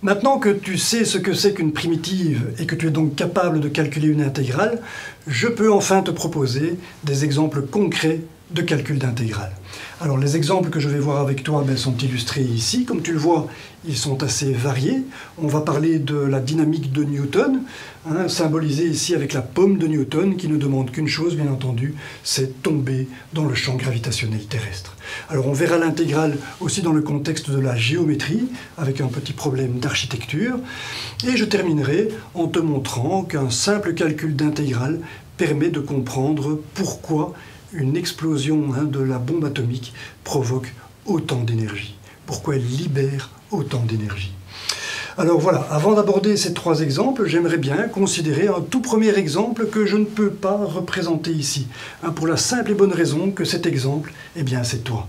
Maintenant que tu sais ce que c'est qu'une primitive et que tu es donc capable de calculer une intégrale, je peux enfin te proposer des exemples concrets de calcul d'intégrale. Alors les exemples que je vais voir avec toi sont illustrés ici. Comme tu le vois, ils sont assez variés. On va parler de la dynamique de Newton, symbolisée ici avec la pomme de Newton, qui ne demande qu'une chose, bien entendu, c'est tomber dans le champ gravitationnel terrestre. Alors on verra l'intégrale aussi dans le contexte de la géométrie, avec un petit problème d'architecture. Et je terminerai en te montrant qu'un simple calcul d'intégrale permet de comprendre pourquoi une explosion de la bombe atomique provoque autant d'énergie. Pourquoi elle libère autant d'énergie. Alors voilà, avant d'aborder ces trois exemples, j'aimerais bien considérer un tout premier exemple que je ne peux pas représenter ici. Pour la simple et bonne raison que cet exemple, c'est toi.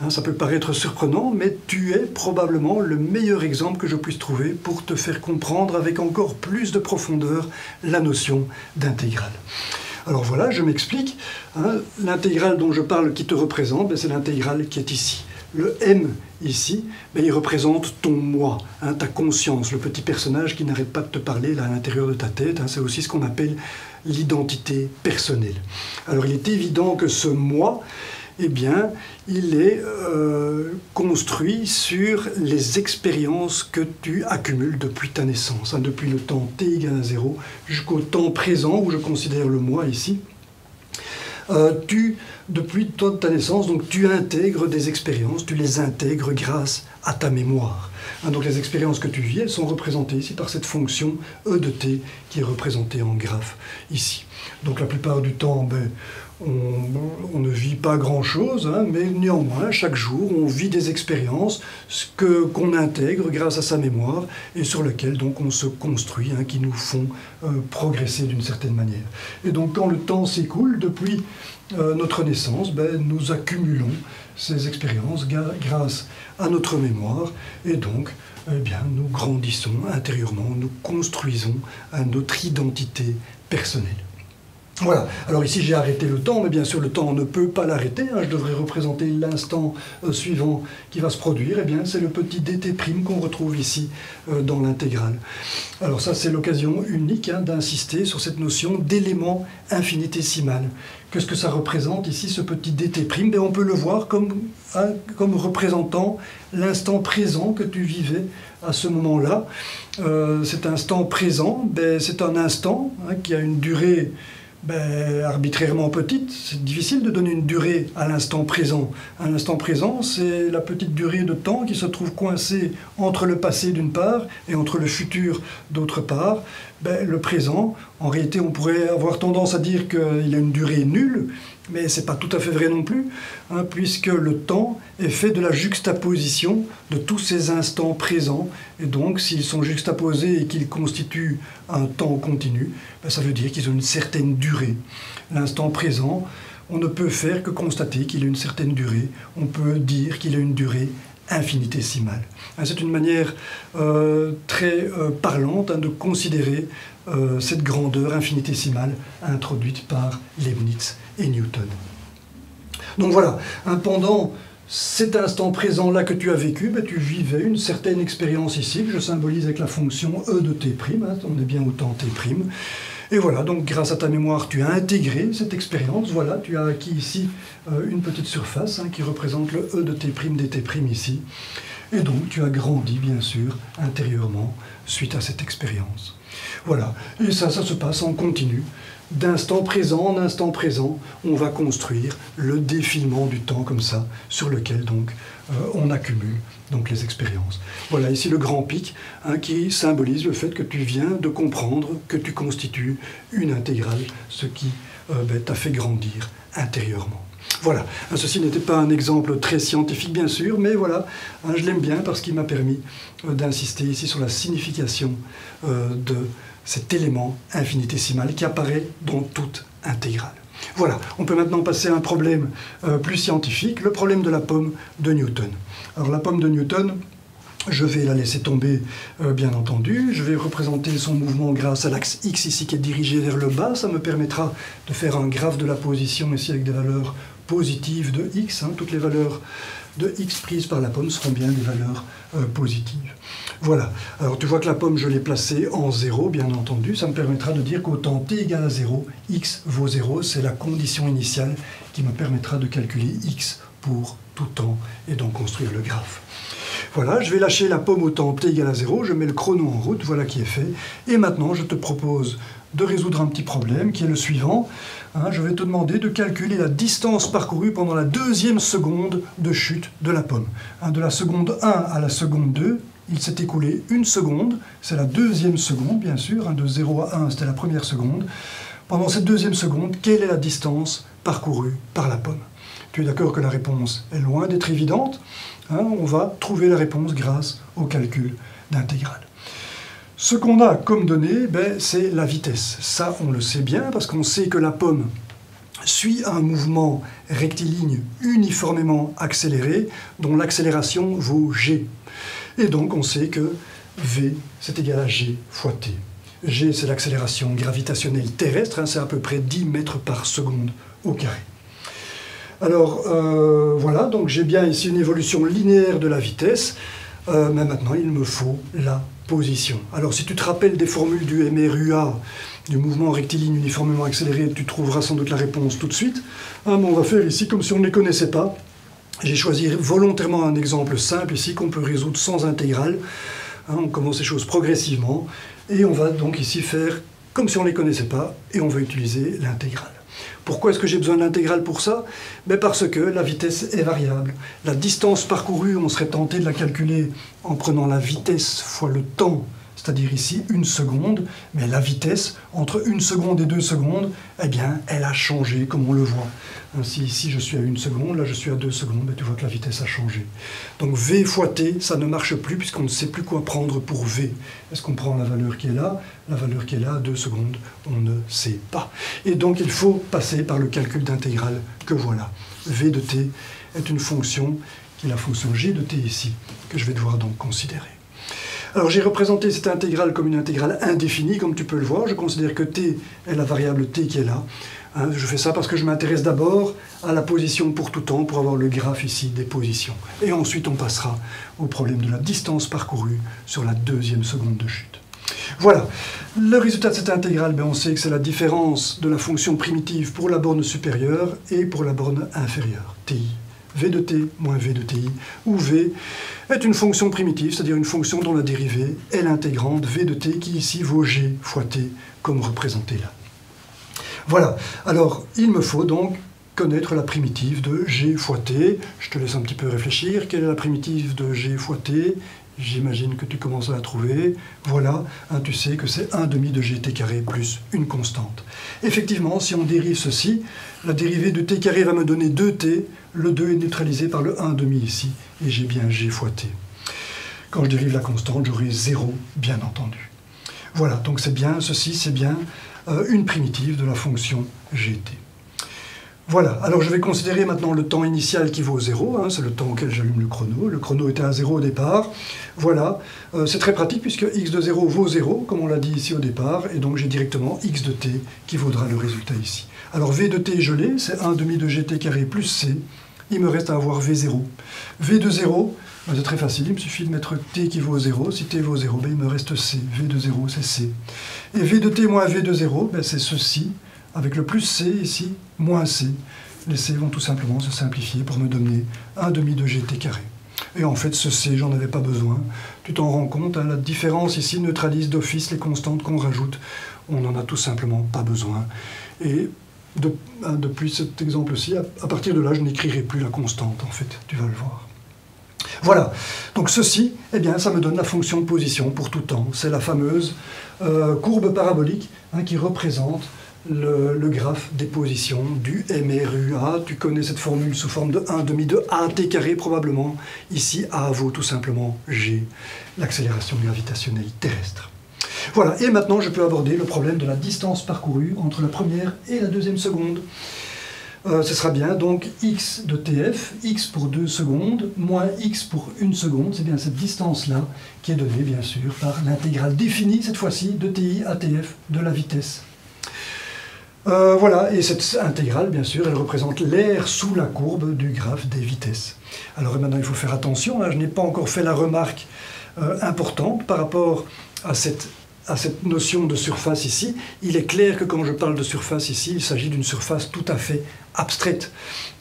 Ça peut paraître surprenant, mais tu es probablement le meilleur exemple que je puisse trouver pour te faire comprendre avec encore plus de profondeur la notion d'intégrale. Alors voilà, je m'explique. L'intégrale dont je parle qui te représente, c'est l'intégrale qui est ici. Le M ici, il représente ton moi, ta conscience, le petit personnage qui n'arrête pas de te parler là, à l'intérieur de ta tête. C'est aussi ce qu'on appelle l'identité personnelle. Alors il est évident que ce moi, il est construit sur les expériences que tu accumules depuis ta naissance, depuis le temps t égale à 0 jusqu'au temps présent où je considère le moi ici. Depuis ta naissance, donc tu intègres des expériences, tu les intègres grâce à ta mémoire. Donc les expériences que tu vis, elles sont représentées ici par cette fonction E de t qui est représentée en graphe ici. Donc la plupart du temps, on ne vit pas grand-chose, mais néanmoins, chaque jour, on vit des expériences qu'on intègre grâce à sa mémoire et sur lesquelles donc, on se construit, qui nous font progresser d'une certaine manière. Et donc, quand le temps s'écoule, depuis notre naissance, nous accumulons ces expériences grâce à notre mémoire et donc, nous grandissons intérieurement, nous construisons notre identité personnelle. Voilà, alors ici j'ai arrêté le temps, mais bien sûr le temps on ne peut pas l'arrêter, je devrais représenter l'instant suivant qui va se produire, c'est le petit dt' qu'on retrouve ici dans l'intégrale. Alors ça c'est l'occasion unique d'insister sur cette notion d'élément infinitésimal. Qu'est-ce que ça représente ici, ce petit dt'? On peut le voir comme représentant l'instant présent que tu vivais à ce moment-là. Cet instant présent, c'est un instant qui a une durée arbitrairement petite. C'est difficile de donner une durée à l'instant présent. À l'instant présent, c'est la petite durée de temps qui se trouve coincée entre le passé d'une part et entre le futur d'autre part. Le présent, en réalité, on pourrait avoir tendance à dire qu'il a une durée nulle, mais ce n'est pas tout à fait vrai non plus, puisque le temps est fait de la juxtaposition de tous ces instants présents, et donc s'ils sont juxtaposés et qu'ils constituent un temps continu, ça veut dire qu'ils ont une certaine durée. L'instant présent, on ne peut faire que constater qu'il a une certaine durée, on peut dire qu'il a une durée infinitésimale. C'est une manière très parlante de considérer cette grandeur infinitésimale introduite par Leibniz et Newton. Donc voilà, pendant cet instant présent-là que tu as vécu, tu vivais une certaine expérience ici, que je symbolise avec la fonction E de t', on est bien au temps t'. Et voilà, donc grâce à ta mémoire, tu as intégré cette expérience, voilà, tu as acquis ici une petite surface qui représente le E de t' dt' ici. Et donc tu as grandi, bien sûr, intérieurement, suite à cette expérience. Voilà, et ça se passe en continu. D'instant présent en instant présent, on va construire le défilement du temps comme ça, sur lequel donc on accumule donc les expériences. Voilà ici le grand pic qui symbolise le fait que tu viens de comprendre que tu constitues une intégrale, ce qui t'a fait grandir intérieurement. Voilà, ceci n'était pas un exemple très scientifique bien sûr, mais voilà, je l'aime bien parce qu'il m'a permis d'insister ici sur la signification de cet élément infinitésimal qui apparaît dans toute intégrale. Voilà, on peut maintenant passer à un problème plus scientifique, le problème de la pomme de Newton. Alors la pomme de Newton, je vais la laisser tomber bien entendu, je vais représenter son mouvement grâce à l'axe X ici qui est dirigé vers le bas, ça me permettra de faire un graphe de la position ici avec des valeurs positives de X, toutes les valeurs de X prises par la pomme seront bien des valeurs positives. Voilà, alors tu vois que la pomme, je l'ai placée en 0, bien entendu. Ça me permettra de dire qu'au temps t égale à 0, x vaut 0. C'est la condition initiale qui me permettra de calculer x pour tout temps et donc construire le graphe. Voilà, je vais lâcher la pomme au temps t égale à 0, je mets le chrono en route, voilà qui est fait. Et maintenant, je te propose de résoudre un petit problème qui est le suivant. Je vais te demander de calculer la distance parcourue pendant la deuxième seconde de chute de la pomme. De la seconde 1 à la seconde 2, il s'est écoulé une seconde, c'est la deuxième seconde bien sûr, de 0 à 1 c'était la première seconde. Pendant cette deuxième seconde, quelle est la distance parcourue par la pomme? Tu es d'accord que la réponse est loin d'être évidente? On va trouver la réponse grâce au calcul d'intégrale. Ce qu'on a comme donnée, c'est la vitesse. Ça, on le sait bien parce qu'on sait que la pomme suit un mouvement rectiligne uniformément accéléré dont l'accélération vaut g. Et donc, on sait que v, c'est égal à g fois t. G, c'est l'accélération gravitationnelle terrestre, c'est à peu près 10 mètres par seconde au carré. Alors, voilà, donc j'ai bien ici une évolution linéaire de la vitesse, mais maintenant, il me faut la position. Alors, si tu te rappelles des formules du MRUA, du mouvement rectiligne uniformément accéléré, tu trouveras sans doute la réponse tout de suite. Mais on va faire ici comme si on ne les connaissait pas. J'ai choisi volontairement un exemple simple ici qu'on peut résoudre sans intégrale. On commence les choses progressivement et on va donc ici faire comme si on ne les connaissait pas et on va utiliser l'intégrale. Pourquoi est-ce que j'ai besoin de l'intégrale pour ça? Parce que la vitesse est variable. La distance parcourue, on serait tenté de la calculer en prenant la vitesse fois le temps, c'est-à-dire ici 1 seconde, mais la vitesse, entre 1 seconde et 2 secondes, elle a changé, comme on le voit. Ainsi, ici, je suis à 1 seconde, là, je suis à 2 secondes, tu vois que la vitesse a changé. Donc, v fois t, ça ne marche plus, puisqu'on ne sait plus quoi prendre pour v. Est-ce qu'on prend la valeur qui est là? La valeur qui est là, à 2 secondes, on ne sait pas. Et donc, il faut passer par le calcul d'intégrale que voilà. v de t est une fonction, qui est la fonction g de t ici, que je vais devoir donc considérer. Alors j'ai représenté cette intégrale comme une intégrale indéfinie, comme tu peux le voir. Je considère que t est la variable t qui est là. Je fais ça parce que je m'intéresse d'abord à la position pour tout temps, pour avoir le graphe ici des positions. Et ensuite on passera au problème de la distance parcourue sur la deuxième seconde de chute. Voilà, le résultat de cette intégrale, on sait que c'est la différence de la fonction primitive pour la borne supérieure et pour la borne inférieure, ti. v de t moins v de ti, où v est une fonction primitive, c'est-à-dire une fonction dont la dérivée est l'intégrante v de t qui ici vaut g fois t, comme représenté là. Voilà, alors il me faut donc connaître la primitive de g fois t. Je te laisse un petit peu réfléchir. Quelle est la primitive de g fois t? J'imagine que tu commences à la trouver. Voilà, tu sais que c'est 1 demi de gt carré plus une constante. Effectivement, si on dérive ceci, la dérivée de t carré va me donner 2t. Le 2 est neutralisé par le 1 demi ici, et j'ai bien g fois t. Quand je dérive la constante, j'aurai 0, bien entendu. Voilà, donc c'est bien, ceci c'est bien une primitive de la fonction gt. Voilà, alors je vais considérer maintenant le temps initial qui vaut 0, c'est le temps auquel j'allume le chrono. Le chrono était à 0 au départ. Voilà, c'est très pratique puisque x de 0 vaut 0, comme on l'a dit ici au départ, et donc j'ai directement x de t qui vaudra le résultat ici. Alors v de t, je l'ai, c'est 1 demi de gt carré plus c. Il me reste à avoir v0. v de 0, c'est très facile, il me suffit de mettre t qui vaut 0. Si t vaut 0, il me reste c. v de 0, c'est c. Et v de t moins v de 0, c'est ceci, avec le plus c ici, moins c. Les c vont tout simplement se simplifier pour me donner 1 demi de gt carré. Et en fait, ce c, j'en avais pas besoin. Tu t'en rends compte, la différence ici neutralise d'office les constantes qu'on rajoute. On n'en a tout simplement pas besoin. Et depuis cet exemple-ci, à partir de là, je n'écrirai plus la constante, en fait, tu vas le voir. Voilà, donc ceci, ça me donne la fonction de position pour tout temps. C'est la fameuse courbe parabolique qui représente le graphe des positions du MRUA. Tu connais cette formule sous forme de 1 demi de AT carré probablement. Ici, A vaut tout simplement G, l'accélération gravitationnelle terrestre. Voilà, et maintenant je peux aborder le problème de la distance parcourue entre la première et la deuxième seconde. Ce sera bien donc x de tf, x pour 2 secondes, moins x pour 1 seconde. C'est bien cette distance-là qui est donnée, bien sûr, par l'intégrale définie, cette fois-ci, de ti à tf de la vitesse. Voilà, et cette intégrale, bien sûr, elle représente l'air sous la courbe du graphe des vitesses. Alors maintenant, il faut faire attention, je n'ai pas encore fait la remarque importante par rapport à cette notion de surface ici. Il est clair que quand je parle de surface ici, il s'agit d'une surface tout à fait abstraite.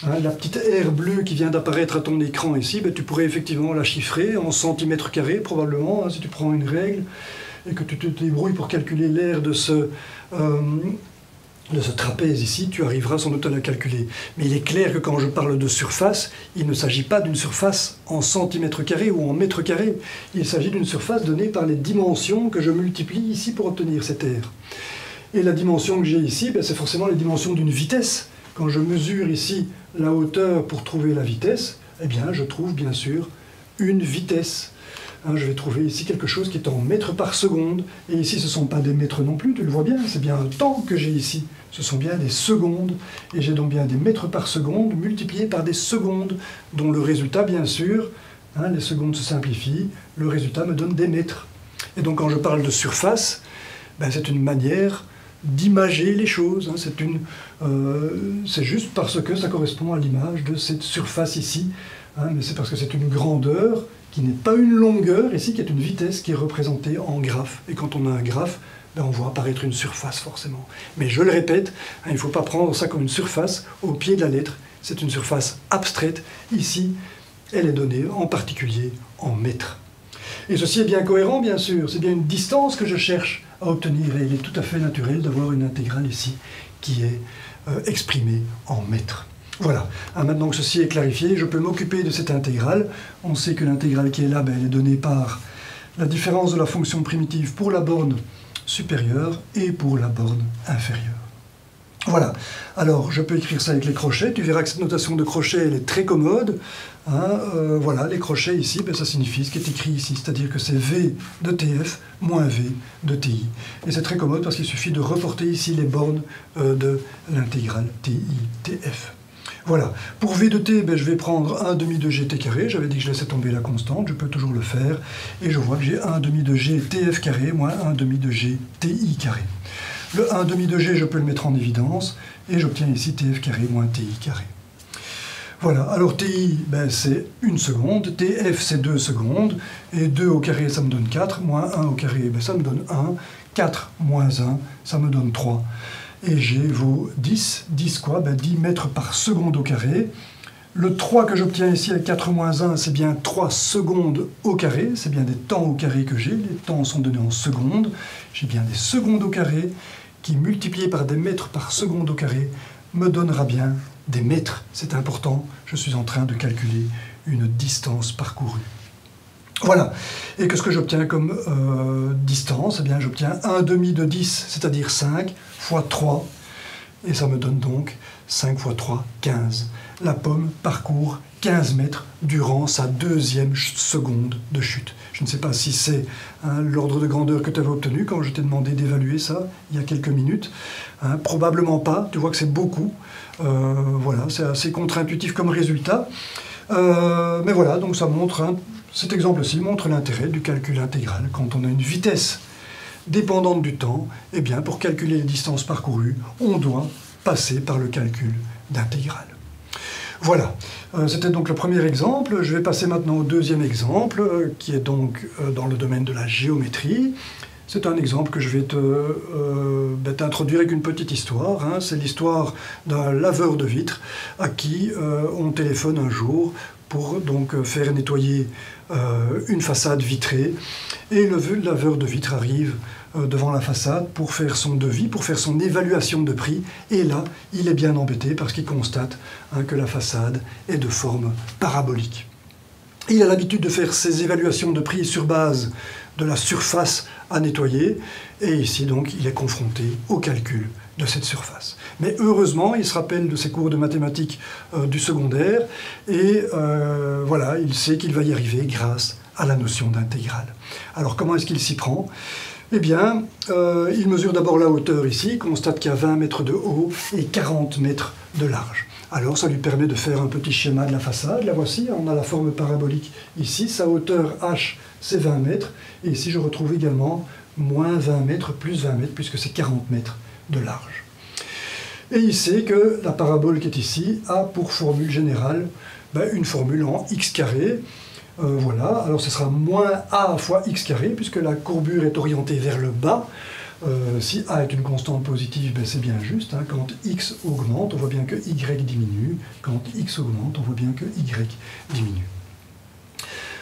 Hein, la petite aire bleue qui vient d'apparaître à ton écran ici, ben, tu pourrais effectivement la chiffrer en centimètres carrés probablement, hein, si tu prends une règle et que tu te débrouilles pour calculer l'aire de ce trapèze ici, tu arriveras sans doute à la calculer. Mais il est clair que quand je parle de surface, il ne s'agit pas d'une surface en centimètres carrés ou en mètres carrés. Il s'agit d'une surface donnée par les dimensions que je multiplie ici pour obtenir cette aire. Et la dimension que j'ai ici, ben, c'est forcément les dimensions d'une vitesse. Quand je mesure ici la hauteur pour trouver la vitesse, eh bien, je trouve bien sûr une vitesse. Hein, je vais trouver ici quelque chose qui est en mètres par seconde. Et ici, ce ne sont pas des mètres non plus, tu le vois bien, c'est bien un temps que j'ai ici. Ce sont bien des secondes. Et j'ai donc bien des mètres par seconde multipliés par des secondes, dont le résultat, bien sûr, hein, les secondes se simplifient, le résultat me donne des mètres. Et donc, quand je parle de surface, ben, c'est une manière d'imager les choses. Hein, c'est juste parce que ça correspond à l'image de cette surface ici. Hein, mais c'est parce que c'est une grandeur qui n'est pas une longueur, ici, qui est une vitesse qui est représentée en graphe. Et quand on a un graphe, ben on voit apparaître une surface, forcément. Mais je le répète, hein, il ne faut pas prendre ça comme une surface au pied de la lettre. C'est une surface abstraite. Ici, elle est donnée en particulier en mètres. Et ceci est bien cohérent, bien sûr. C'est bien une distance que je cherche à obtenir. Et il est tout à fait naturel d'avoir une intégrale ici qui est exprimée en mètres. Voilà, maintenant que ceci est clarifié, je peux m'occuper de cette intégrale. On sait que l'intégrale qui est là, ben, elle est donnée par la différence de la fonction primitive pour la borne supérieure et pour la borne inférieure. Voilà, alors je peux écrire ça avec les crochets. Tu verras que cette notation de crochet, elle est très commode. Hein, voilà, les crochets ici, ben, ça signifie ce qui est écrit ici, c'est-à-dire que c'est V de TF moins V de TI. Et c'est très commode parce qu'il suffit de reporter ici les bornes de l'intégrale TI, TF. Voilà, pour V de t, ben, je vais prendre 1 demi de gt carré, j'avais dit que je laissais tomber la constante, je peux toujours le faire, et je vois que j'ai 1 demi de g tf carré moins 1 demi de g ti carré. Le 1 demi de g, je peux le mettre en évidence, et j'obtiens ici tf carré moins ti carré. Voilà, alors ti, ben, c'est 1 seconde, tf c'est 2 secondes, et 2 au carré ça me donne 4, moins 1 au carré, ben, ça me donne 1, 4 moins 1, ça me donne 3. Et G vaut 10. 10 quoi? Ben 10 mètres par seconde au carré. Le 3 que j'obtiens ici avec 4 moins 1, c'est bien 3 secondes au carré. C'est bien des temps au carré que j'ai. Les temps sont donnés en secondes. J'ai bien des secondes au carré qui, multipliées par des mètres par seconde au carré, me donnera bien des mètres. C'est important. Je suis en train de calculer une distance parcourue. Voilà, et qu'est-ce que j'obtiens comme distance? Eh bien, j'obtiens 1 demi de 10, c'est-à-dire 5, fois 3, et ça me donne donc 5 fois 3, 15. La pomme parcourt 15 mètres durant sa deuxième seconde de chute. Je ne sais pas si c'est hein, l'ordre de grandeur que tu avais obtenu quand je t'ai demandé d'évaluer ça il y a quelques minutes. Hein, probablement pas, tu vois que c'est beaucoup. Voilà, c'est assez contre-intuitif comme résultat. Mais voilà, donc ça montre... Hein, cet exemple-ci montre l'intérêt du calcul intégral. Quand on a une vitesse dépendante du temps, eh bien, pour calculer les distances parcourues, on doit passer par le calcul d'intégrale. Voilà, c'était donc le premier exemple. Je vais passer maintenant au deuxième exemple, qui est donc dans le domaine de la géométrie. C'est un exemple que je vais t'introduire avec une petite histoire. Hein. C'est l'histoire d'un laveur de vitres à qui on téléphone un jour pour donc faire nettoyer une façade vitrée. Et le laveur de vitres arrive devant la façade pour faire son devis, pour faire son évaluation de prix. Et là, il est bien embêté parce qu'il constate hein, que la façade est de forme parabolique. Il a l'habitude de faire ses évaluations de prix sur base de la surface à nettoyer. Et ici, donc, il est confronté au calcul de cette surface. Mais heureusement, il se rappelle de ses cours de mathématiques du secondaire et voilà, il sait qu'il va y arriver grâce à la notion d'intégrale. Alors comment est-ce qu'il s'y prend? Eh bien, il mesure d'abord la hauteur ici, il constate qu'il y a 20 mètres de haut et 40 mètres de large. Alors ça lui permet de faire un petit schéma de la façade. La voici, on a la forme parabolique ici, sa hauteur h c'est 20 mètres, et ici je retrouve également moins 20 mètres plus 20 mètres puisque c'est 40 mètres de large. Et il sait que la parabole qui est ici a pour formule générale une formule en x carré. Voilà, alors ce sera moins a fois x carré, puisque la courbure est orientée vers le bas. Si a est une constante positive, ben c'est bien juste. Hein. Quand x augmente, on voit bien que y diminue. Quand x augmente, on voit bien que y diminue.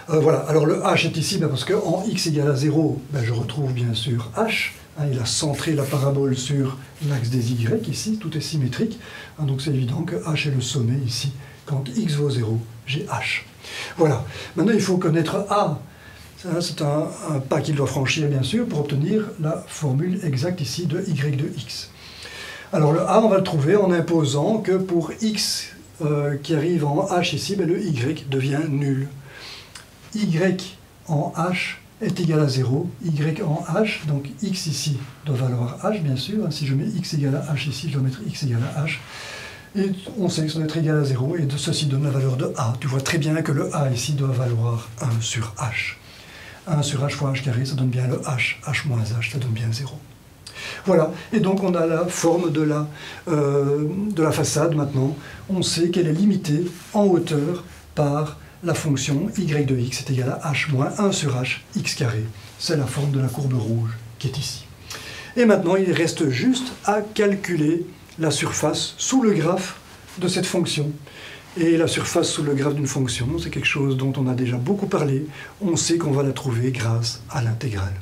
Voilà, alors le h est ici, ben parce qu'en x égale à 0, ben je retrouve bien sûr h. Hein, il a centré la parabole sur l'axe des y ici, tout est symétrique. Hein, donc c'est évident que h est le sommet ici. Quand x vaut 0, j'ai h. Voilà, maintenant il faut connaître a. C'est un pas qu'il doit franchir, bien sûr, pour obtenir la formule exacte ici de y de x. Alors le a, on va le trouver en imposant que pour x qui arrive en h ici, ben, le y devient nul. Y en h est égal à 0, y en h, donc x ici doit valoir h, bien sûr. Si je mets x égale à h ici, je dois mettre x égale à h. Et on sait que ça doit être égal à 0, et ceci donne la valeur de a. Tu vois très bien que le a ici doit valoir 1 sur h. 1 sur h fois h carré, ça donne bien le h. h moins h, ça donne bien 0. Voilà, et donc on a la forme de la façade maintenant. On sait qu'elle est limitée en hauteur par la fonction y de x est égal à h moins 1 sur h, x carré. C'est la forme de la courbe rouge qui est ici. Et maintenant, il reste juste à calculer la surface sous le graphe de cette fonction. Et la surface sous le graphe d'une fonction, c'est quelque chose dont on a déjà beaucoup parlé. On sait qu'on va la trouver grâce à l'intégrale.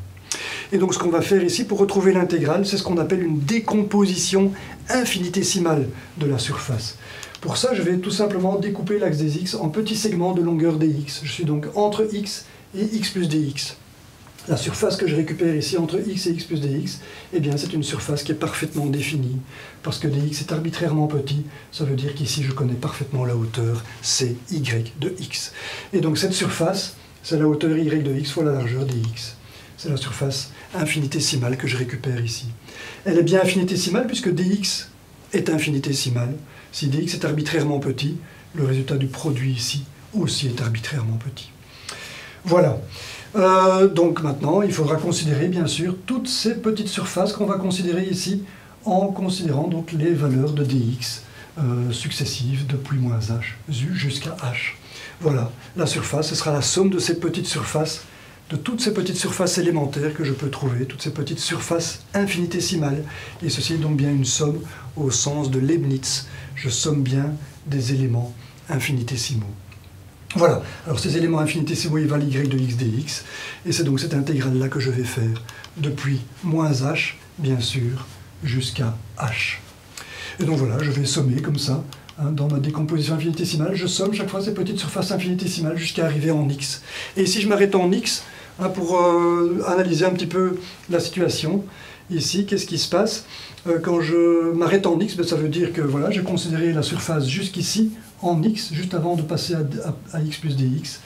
Et donc ce qu'on va faire ici pour retrouver l'intégrale, c'est ce qu'on appelle une décomposition infinitésimale de la surface. Pour ça, je vais tout simplement découper l'axe des x en petits segments de longueur dx. Je suis donc entre x et x plus dx. La surface que je récupère ici entre x et x plus dx, eh bien c'est une surface qui est parfaitement définie. Parce que dx est arbitrairement petit, ça veut dire qu'ici je connais parfaitement la hauteur, c'est y de x. Et donc cette surface, c'est la hauteur y de x fois la largeur dx. C'est la surface infinitésimale que je récupère ici. Elle est bien infinitésimale puisque dx est infinitésimale. Si dx est arbitrairement petit, le résultat du produit ici aussi est arbitrairement petit. Voilà. Donc maintenant, il faudra considérer bien sûr toutes ces petites surfaces qu'on va considérer ici en considérant donc les valeurs de dx successives de plus moins h jusqu'à h. Voilà, la surface, ce sera la somme de ces petites surfaces, de toutes ces petites surfaces élémentaires que je peux trouver, toutes ces petites surfaces infinitésimales. Et ceci est donc bien une somme au sens de Leibniz. Je somme bien des éléments infinitésimaux. Voilà, alors ces éléments infinitésimaux, ils valent y de x dx, et c'est donc cette intégrale-là que je vais faire depuis moins h, bien sûr, jusqu'à h. Et donc voilà, je vais sommer comme ça, hein, dans ma décomposition infinitésimale, je somme chaque fois ces petites surfaces infinitésimales jusqu'à arriver en x. Et si je m'arrête en x, hein, pour analyser un petit peu la situation, ici, qu'est-ce qui se passe? Quand je m'arrête en x, ben, ça veut dire que voilà, j'ai considéré la surface jusqu'ici, en x, juste avant de passer à x plus dx.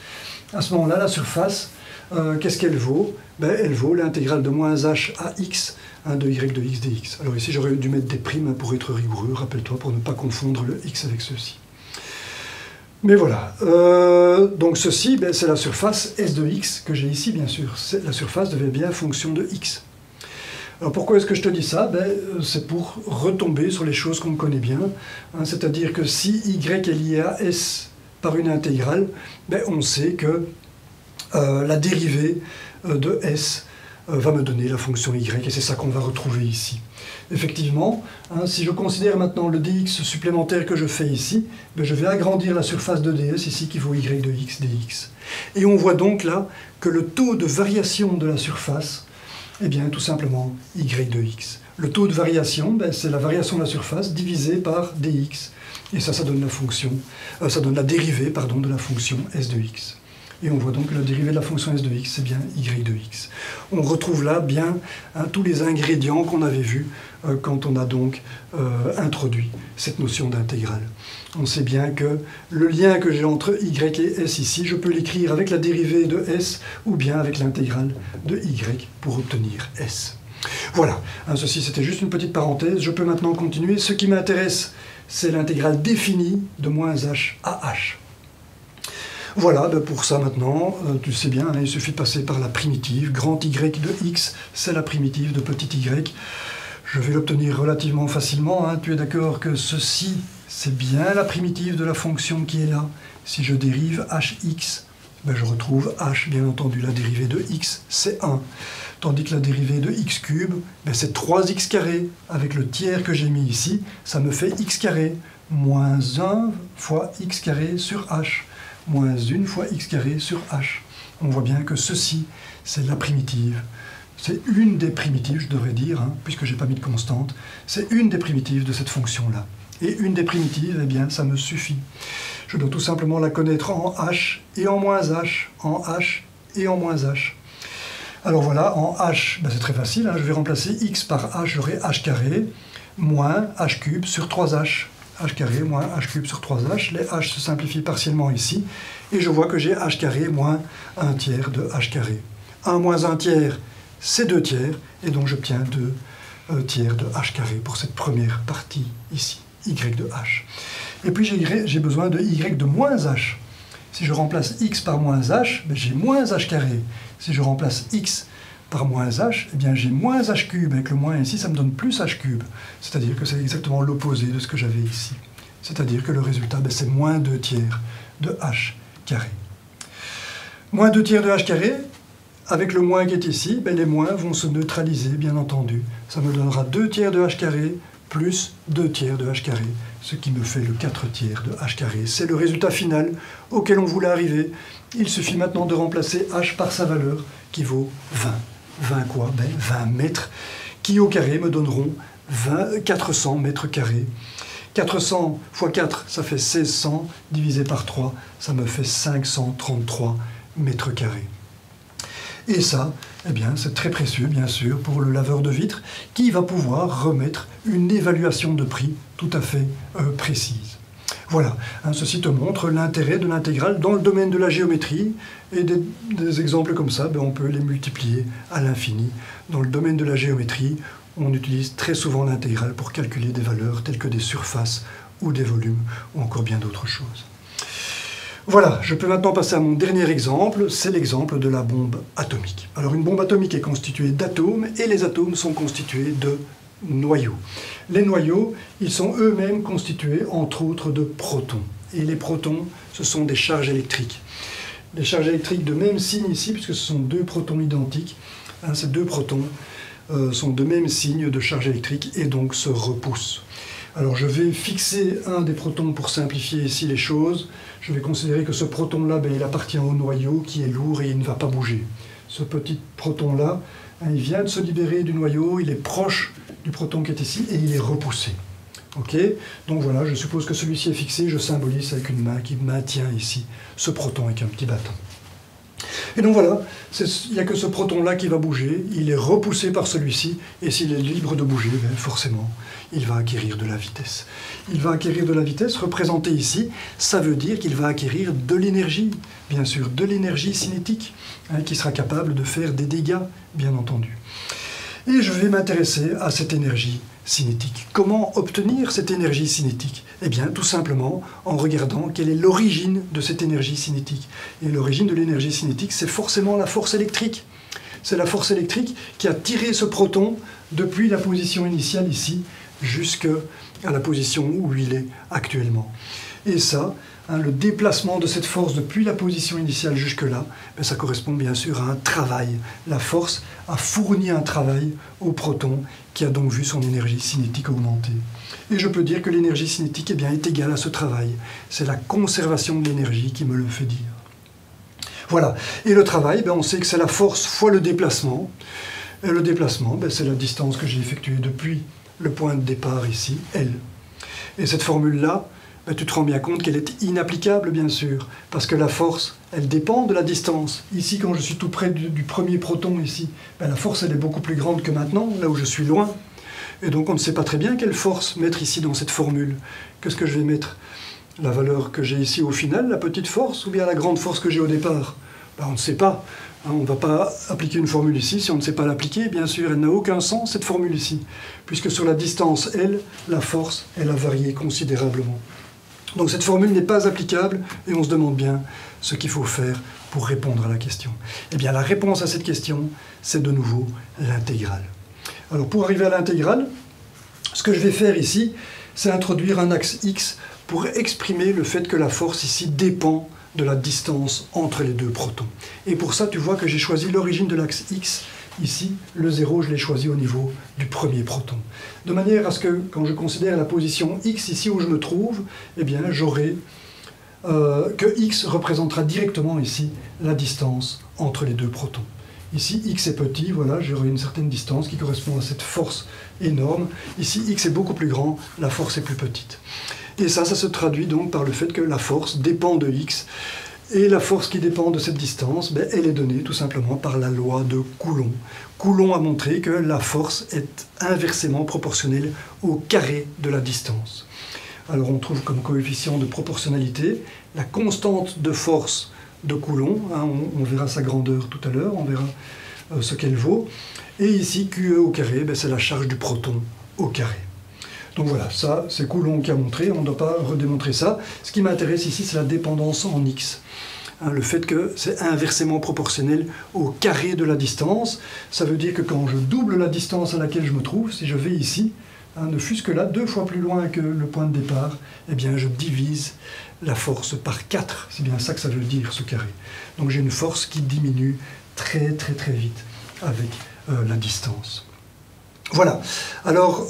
À ce moment-là, la surface, qu'est-ce qu'elle vaut? Ben, elle vaut l'intégrale de moins h à x, hein, de y de x dx. Alors ici, j'aurais dû mettre des primes pour être rigoureux, rappelle-toi, pour ne pas confondre le x avec ceci. Mais voilà, donc ceci, ben, c'est la surface s de x que j'ai ici, bien sûr. La surface devient bien fonction de x. Alors pourquoi est-ce que je te dis ça? Ben, c'est pour retomber sur les choses qu'on connaît bien, hein, c'est-à-dire que si y est lié à s par une intégrale, ben, on sait que la dérivée de s va me donner la fonction y, et c'est ça qu'on va retrouver ici. Effectivement, hein, si je considère maintenant le dx supplémentaire que je fais ici, ben, je vais agrandir la surface de ds ici qui vaut y de x dx. Et on voit donc là que le taux de variation de la surface, eh bien, tout simplement, y de x. Le taux de variation, ben, c'est la variation de la surface divisée par dx. Et ça donne la fonction, ça donne la dérivée, pardon, de la fonction s de x. Et on voit donc que la dérivée de la fonction s de x, c'est bien y de x. On retrouve là bien hein, tous les ingrédients qu'on avait vus quand on a donc introduit cette notion d'intégrale. On sait bien que le lien que j'ai entre y et s ici, je peux l'écrire avec la dérivée de s ou bien avec l'intégrale de y pour obtenir s. Voilà, hein, ceci c'était juste une petite parenthèse, je peux maintenant continuer. Ce qui m'intéresse, c'est l'intégrale définie de moins h à h. Voilà, ben pour ça maintenant, tu sais bien, hein, il suffit de passer par la primitive. Grand y de x, c'est la primitive de petit y. Je vais l'obtenir relativement facilement. Hein. Tu es d'accord que ceci, c'est bien la primitive de la fonction qui est là. Si je dérive hx ben je retrouve h, bien entendu, la dérivée de x, c'est 1. Tandis que la dérivée de x cube, ben c'est 3x carré. Avec le tiers que j'ai mis ici, ça me fait x carré, moins 1 fois x carré sur h, moins 1 fois x carré sur h. On voit bien que ceci, c'est la primitive. C'est une des primitives, je devrais dire, hein, puisque je n'ai pas mis de constante. C'est une des primitives de cette fonction-là. Et une des primitives, eh bien, ça me suffit. Je dois tout simplement la connaître en h et en moins h, en h et en moins h. Alors voilà, en h, ben c'est très facile, hein, je vais remplacer x par h, j'aurai h carré, moins h cube sur 3h. H carré moins h cube sur 3h, les h se simplifient partiellement ici, et je vois que j'ai h carré moins 1 tiers de h carré. 1 moins 1 tiers, c'est 2 tiers, et donc j'obtiens 2 tiers de h carré pour cette première partie ici, y de h. Et puis j'ai besoin de y de moins h. Si je remplace x par moins h, ben j'ai moins h carré. Si je remplace x par moins h, eh bien j'ai moins h cube. Avec le moins ici, ça me donne plus h cube. C'est-à-dire que c'est exactement l'opposé de ce que j'avais ici. C'est-à-dire que le résultat, ben, c'est moins 2 tiers de h carré. Moins 2 tiers de h carré, avec le moins qui est ici, ben, les moins vont se neutraliser, bien entendu. Ça me donnera 2 tiers de h carré plus 2 tiers de h carré, ce qui me fait le 4 tiers de h carré. C'est le résultat final auquel on voulait arriver. Il suffit maintenant de remplacer h par sa valeur, qui vaut 20. 20 quoi? Ben 20 mètres, qui au carré me donneront 400 mètres carrés. 400 fois 4, ça fait 1600, divisé par 3, ça me fait 533 mètres carrés. Et ça, eh bien, c'est très précieux, bien sûr, pour le laveur de vitres, qui va pouvoir remettre une évaluation de prix tout à fait précise. Voilà, hein, ceci te montre l'intérêt de l'intégrale dans le domaine de la géométrie, et des exemples comme ça, ben, on peut les multiplier à l'infini. Dans le domaine de la géométrie, on utilise très souvent l'intégrale pour calculer des valeurs telles que des surfaces ou des volumes, ou encore bien d'autres choses. Voilà, je peux maintenant passer à mon dernier exemple, c'est l'exemple de la bombe atomique. Alors une bombe atomique est constituée d'atomes, et les atomes sont constitués de noyaux. Les noyaux, ils sont eux-mêmes constitués, entre autres, de protons. Et les protons, ce sont des charges électriques. Des charges électriques de même signe ici, puisque ce sont 2 protons identiques. Hein, ces 2 protons sont de même signe de charge électrique, et donc se repoussent. Alors je vais fixer un des protons pour simplifier ici les choses. Je vais considérer que ce proton-là, ben, il appartient au noyau qui est lourd et il ne va pas bouger. Ce petit proton-là, hein, il vient de se libérer du noyau, il est proche du proton qui est ici et il est repoussé. Ok? Donc voilà, je suppose que celui-ci est fixé, je symbolise avec une main qui maintient ici ce proton avec un petit bâton. Et donc voilà, il n'y a que ce proton-là qui va bouger, il est repoussé par celui-ci, et s'il est libre de bouger, ben forcément, il va acquérir de la vitesse. Il va acquérir de la vitesse, représentée ici, ça veut dire qu'il va acquérir de l'énergie, bien sûr, de l'énergie cinétique, hein, qui sera capable de faire des dégâts, bien entendu. Et je vais m'intéresser à cette énergie cinétique. Comment obtenir cette énergie cinétique? Eh bien, tout simplement en regardant quelle est l'origine de cette énergie cinétique. Et l'origine de l'énergie cinétique, c'est forcément la force électrique. C'est la force électrique qui a tiré ce proton depuis la position initiale ici, jusqu'à la position où il est actuellement. Et ça, hein, le déplacement de cette force depuis la position initiale jusque-là, ben, ça correspond bien sûr à un travail. La force a fourni un travail au proton qui a donc vu son énergie cinétique augmenter. Et je peux dire que l'énergie cinétique, eh bien, est égale à ce travail. C'est la conservation de l'énergie qui me le fait dire. Voilà. Et le travail, ben, on sait que c'est la force fois le déplacement. Et le déplacement, ben, c'est la distance que j'ai effectuée depuis le point de départ ici, L. Et cette formule-là, ben, tu te rends bien compte qu'elle est inapplicable, bien sûr, parce que la force, elle dépend de la distance. Ici, quand je suis tout près du premier proton, ici, ben, la force, elle est beaucoup plus grande que maintenant, là où je suis loin. Et donc, on ne sait pas très bien quelle force mettre ici dans cette formule. Qu'est-ce que je vais mettre? La valeur que j'ai ici au final, la petite force, ou bien la grande force que j'ai au départ? Ben, on ne sait pas. On ne va pas appliquer une formule ici si on ne sait pas l'appliquer, bien sûr. Elle n'a aucun sens, cette formule ici, puisque sur la distance L, la force, elle a varié considérablement. Donc cette formule n'est pas applicable, et on se demande bien ce qu'il faut faire pour répondre à la question. Eh bien, la réponse à cette question, c'est de nouveau l'intégrale. Alors, pour arriver à l'intégrale, ce que je vais faire ici, c'est introduire un axe X pour exprimer le fait que la force ici dépend de la distance entre les deux protons. Et pour ça, tu vois que j'ai choisi l'origine de l'axe X. Ici, le 0, je l'ai choisi au niveau du premier proton. De manière à ce que, quand je considère la position X ici où je me trouve, eh bien, j'aurai que X représentera directement ici la distance entre les deux protons. Ici, X est petit, voilà, j'aurai une certaine distance qui correspond à cette force énorme. Ici, X est beaucoup plus grand, la force est plus petite. Et ça se traduit donc par le fait que la force dépend de X. Et la force qui dépend de cette distance, ben, elle est donnée tout simplement par la loi de Coulomb. Coulomb a montré que la force est inversement proportionnelle au carré de la distance. Alors on trouve comme coefficient de proportionnalité la constante de force de Coulomb, hein, on verra sa grandeur tout à l'heure, on verra ce qu'elle vaut. Et ici, QE au carré, ben, c'est la charge du proton au carré. Donc voilà, ça c'est Coulomb qui a montré, on ne doit pas redémontrer ça. Ce qui m'intéresse ici, c'est la dépendance en X. Hein, le fait que c'est inversement proportionnel au carré de la distance, ça veut dire que quand je double la distance à laquelle je me trouve, si je vais ici, hein, ne fût-ce que là, 2 fois plus loin que le point de départ, eh bien je divise la force par 4. C'est bien ça que ça veut dire, ce carré. Donc j'ai une force qui diminue très très très vite avec la distance. Voilà. Alors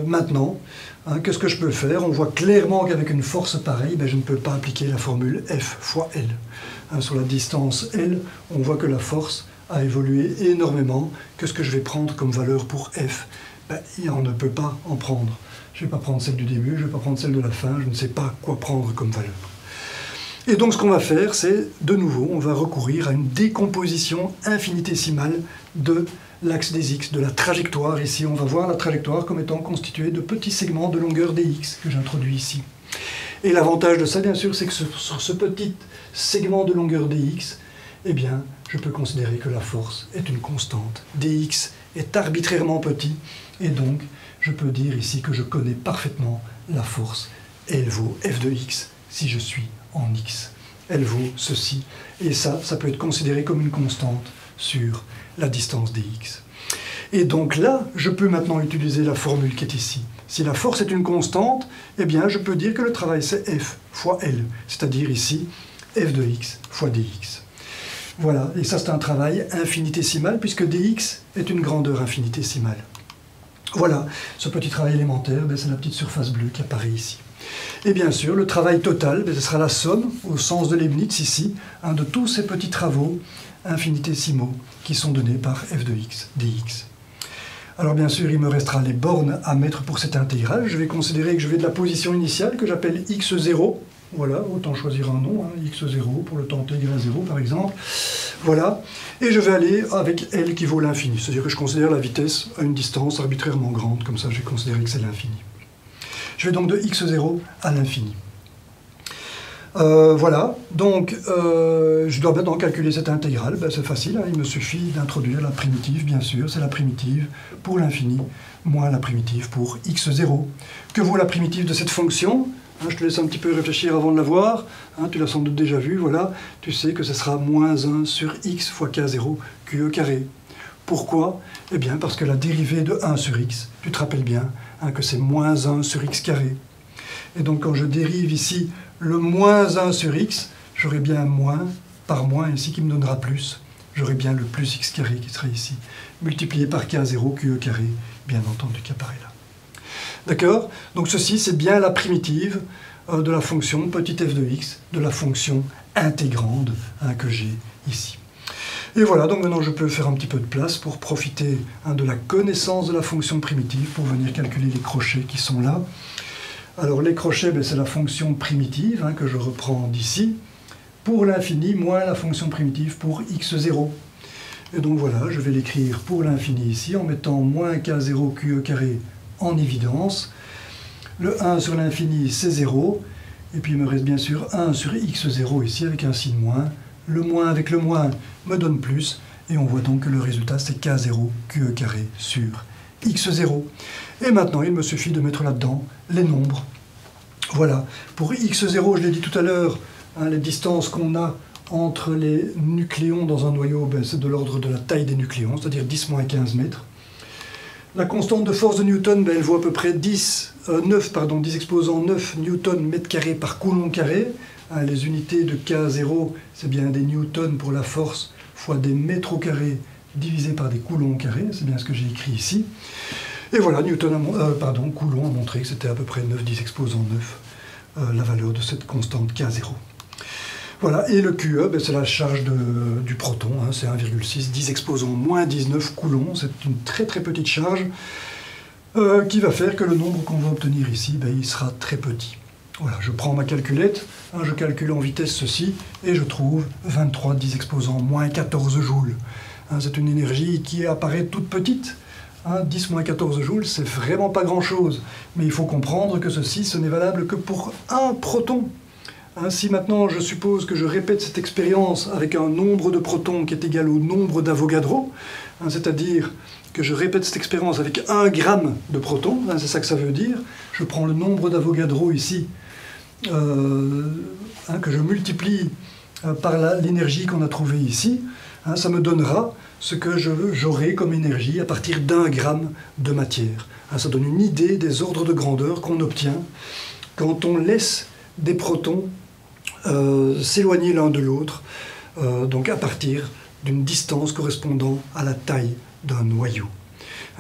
maintenant, hein, qu'est-ce que je peux faire? On voit clairement qu'avec une force pareille, ben, je ne peux pas appliquer la formule F fois L. Hein, sur la distance L, on voit que la force a évolué énormément. Qu'est-ce que je vais prendre comme valeur pour F? Ben, on ne peut pas en prendre. Je ne vais pas prendre celle du début, je ne vais pas prendre celle de la fin, je ne sais pas quoi prendre comme valeur. Et donc ce qu'on va faire, c'est, de nouveau, on va recourir à une décomposition infinitésimale de l'axe des X, de la trajectoire. Ici, on va voir la trajectoire comme étant constituée de petits segments de longueur dx que j'introduis ici. Et l'avantage de ça, bien sûr, c'est que sur ce petit segment de longueur dx, eh bien, je peux considérer que la force est une constante. dx est arbitrairement petit, et donc, je peux dire ici que je connais parfaitement la force, et elle vaut f de x si je suis en x. Elle vaut ceci, et ça peut être considéré comme une constante sur la distance dx. Et donc là, je peux maintenant utiliser la formule qui est ici. Si la force est une constante, eh bien je peux dire que le travail c'est F fois L, c'est-à-dire ici f de x fois dx. Voilà, et ça c'est un travail infinitésimal puisque dx est une grandeur infinitésimale. Voilà, ce petit travail élémentaire, c'est la petite surface bleue qui apparaît ici. Et bien sûr, le travail total, ce sera la somme, au sens de Leibniz ici, de tous ces petits travaux infinitésimaux qui sont donnés par f de x dx. Alors bien sûr, il me restera les bornes à mettre pour cette intégrale. Je vais considérer que je vais de la position initiale que j'appelle x0. Voilà, autant choisir un nom, hein, x0 pour le temps t égale à 0 par exemple. Voilà, et je vais aller avec L qui vaut l'infini. C'est-à-dire que je considère la vitesse à une distance arbitrairement grande, comme ça j'ai considéré que c'est l'infini. Je vais donc de x0 à l'infini. Voilà, donc je dois maintenant calculer cette intégrale, c'est facile, hein, il me suffit d'introduire la primitive, bien sûr, c'est la primitive pour l'infini, moins la primitive pour x0. Que vaut la primitive de cette fonction? Hein, je te laisse un petit peu réfléchir avant de la voir, hein, tu l'as sans doute déjà vu, voilà, tu sais que ce sera moins 1 sur x fois k0 QE carré. Pourquoi? Eh bien parce que la dérivée de 1 sur x, tu te rappelles bien, hein, que c'est moins 1 sur x carré. Et donc quand je dérive ici le moins 1 sur x, j'aurai bien un moins par moins ici qui me donnera plus. J'aurai bien le plus x carré qui sera ici, multiplié par k0 QE carré, bien entendu, qui apparaît là. D'accord? Donc ceci, c'est bien la primitive de la fonction petit f de x, de la fonction intégrande, hein, que j'ai ici. Et voilà, donc maintenant je peux faire un petit peu de place pour profiter, hein, de la connaissance de la fonction primitive pour venir calculer les crochets qui sont là. Alors les crochets, c'est la fonction primitive, hein, que je reprends d'ici, pour l'infini moins la fonction primitive pour x0. Et donc voilà, je vais l'écrire pour l'infini ici en mettant moins k0 QE carré en évidence. Le 1 sur l'infini c'est 0, et puis il me reste bien sûr 1 sur x0 ici avec un signe moins. Le moins avec le moins me donne plus, et on voit donc que le résultat c'est k0 QE carré sur x0. Et maintenant, il me suffit de mettre là-dedans les nombres. Voilà. Pour x0, je l'ai dit tout à l'heure, hein, les distances qu'on a entre les nucléons dans un noyau, c'est de l'ordre de la taille des nucléons, c'est-à-dire 10 moins 15 mètres. La constante de force de Newton, elle vaut à peu près 10 exposant 9 newtons mètre carré par coulomb carré. Les unités de K0, c'est bien des newtons pour la force fois des mètres au carré divisé par des coulombs carrés, c'est bien ce que j'ai écrit ici. Et voilà, Coulomb a montré que c'était à peu près 9, 10 exposant 9, la valeur de cette constante K0. Voilà, et le QE, c'est la charge du proton, c'est 1,6, 10 exposant moins 19 coulombs, c'est une très très petite charge qui va faire que le nombre qu'on va obtenir ici, il sera très petit. Voilà, je prends ma calculette, je calcule en vitesse ceci, et je trouve 23 10 exposant moins 14 joules. C'est une énergie qui apparaît toute petite. 10 moins 14 joules, c'est vraiment pas grand-chose. Mais il faut comprendre que ceci, ce n'est valable que pour un proton. Si maintenant je suppose que je répète cette expérience avec un nombre de protons qui est égal au nombre d'Avogadro, c'est-à-dire que je répète cette expérience avec 1 gramme de protons, c'est ça que ça veut dire, je prends le nombre d'Avogadro ici, que je multiplie par l'énergie qu'on a trouvée ici, ça me donnera ce que j'aurai comme énergie à partir d'1 gramme de matière. Ça donne une idée des ordres de grandeur qu'on obtient quand on laisse des protons s'éloigner l'un de l'autre, donc à partir d'une distance correspondant à la taille d'un noyau.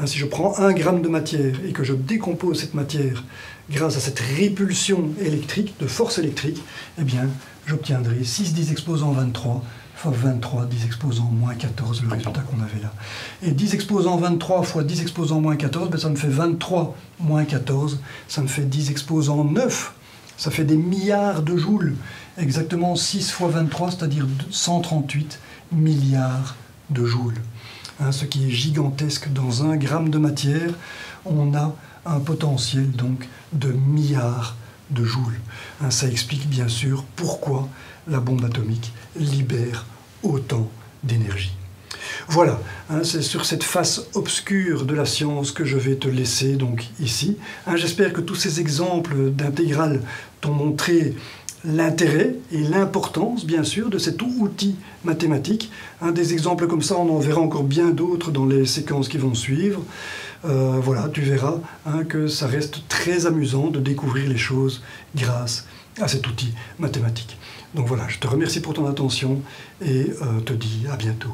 Si je prends 1 gramme de matière et que je décompose cette matière grâce à cette répulsion électrique, de force électrique, eh bien, j'obtiendrai 6 10 exposant 23 fois 23 10 exposant moins 14, le résultat qu'on avait là. Et 10 exposant 23 fois 10 exposant moins 14, ça me fait 23 moins 14, ça me fait 10 exposant 9, ça fait des milliards de joules, exactement 6 fois 23, c'est-à-dire 138 milliards de joules. Ce qui est gigantesque. Dans 1 gramme de matière, on a un potentiel donc de milliards de joules. Ça explique bien sûr pourquoi la bombe atomique libère autant d'énergie. Voilà, c'est sur cette face obscure de la science que je vais te laisser donc ici. J'espère que tous ces exemples d'intégrales t'ont montré l'intérêt et l'importance, bien sûr, de cet outil mathématique. Des exemples comme ça, on en verra encore bien d'autres dans les séquences qui vont suivre. Voilà, tu verras que ça reste très amusant de découvrir les choses grâce à cet outil mathématique. Donc voilà, je te remercie pour ton attention et te dis à bientôt.